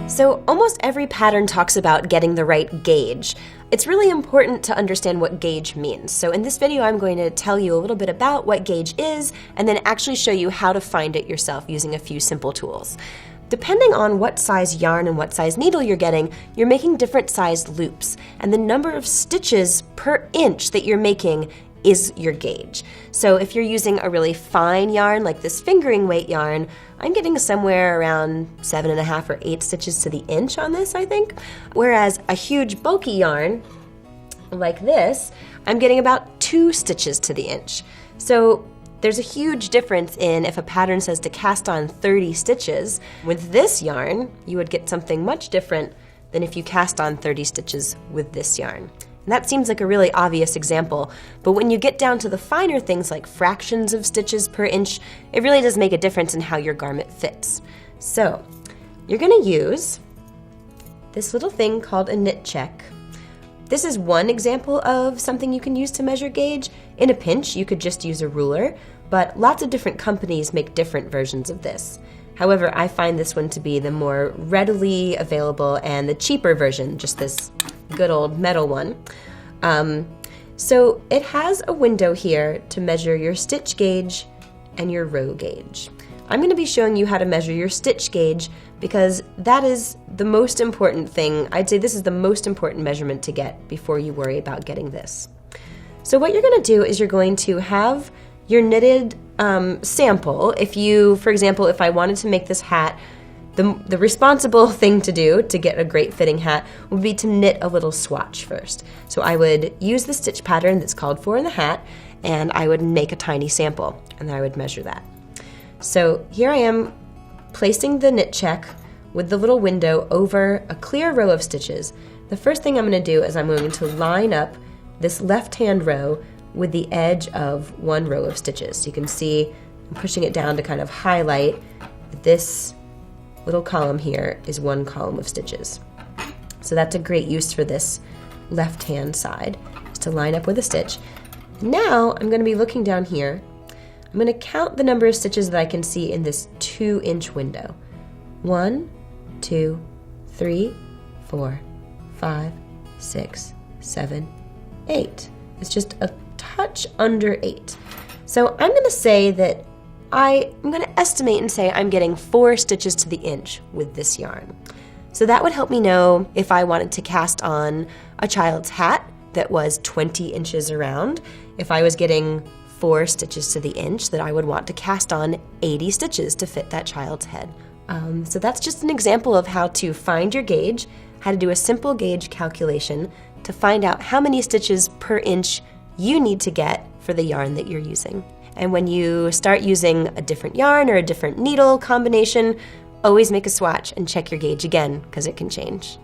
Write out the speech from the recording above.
So almost every pattern talks about getting the right gauge. It's really important to understand what gauge means. So in this video, I'm going to tell you a little bit about what gauge is and then actually show you how to find it yourself using a few simple tools. Depending on what size yarn and what size needle you're getting, you're making different sized loops, and the number of stitches per inch that you're making is your gauge. So if you're using a really fine yarn like this fingering weight yarn, I'm getting somewhere around 7.5 or 8 stitches to the inch on this, I think. Whereas a huge bulky yarn like this, I'm getting about 2 stitches to the inch. So there's a huge difference in if a pattern says to cast on 30 stitches. With this yarn, you would get something much different than if you cast on 30 stitches with this yarn. And that seems like a really obvious example, but when you get down to the finer things like fractions of stitches per inch, it really does make a difference in how your garment fits. So you're gonna use this little thing called a knit check. This is one example of something you can use to measure gauge. In a pinch, you could just use a ruler, but lots of different companies make different versions of this. However, I find this one to be the more readily available and the cheaper version, just this good old metal one. So it has a window here to measure your stitch gauge and your row gauge. I'm going to be showing you how to measure your stitch gauge because that is the most important thing. I'd say this is the most important measurement to get before you worry about getting this. So what you're going to do is you're going to have your knitted sample. If you, for example, if I wanted to make this hat, the responsible thing to do to get a great fitting hat would be to knit a little swatch first. So I would use the stitch pattern that's called for in the hat, and I would make a tiny sample, and then I would measure that. So here I am placing the knit check with the little window over a clear row of stitches. The first thing I'm going to do is I'm going to line up this left-hand row with the edge of one row of stitches. So you can see I'm pushing it down to kind of highlight that this little column here is one column of stitches. So that's a great use for this left-hand side, is to line up with a stitch. Now I'm going to be looking down here. I'm going to count the number of stitches that I can see in this 2-inch window. 1, 2, 3, 4, 5, 6, 7, 8. It's just a touch under 8. So I'm going to say that I'm going to estimate and say I'm getting 4 stitches to the inch with this yarn. So that would help me know if I wanted to cast on a child's hat that was 20 inches around. If I was getting 4 stitches to the inch, that I would want to cast on 80 stitches to fit that child's head. So that's just an example of how to find your gauge, how to do a simple gauge calculation to find out how many stitches per inch you need to get for the yarn that you're using. And when you start using a different yarn or a different needle combination, always make a swatch and check your gauge again because it can change.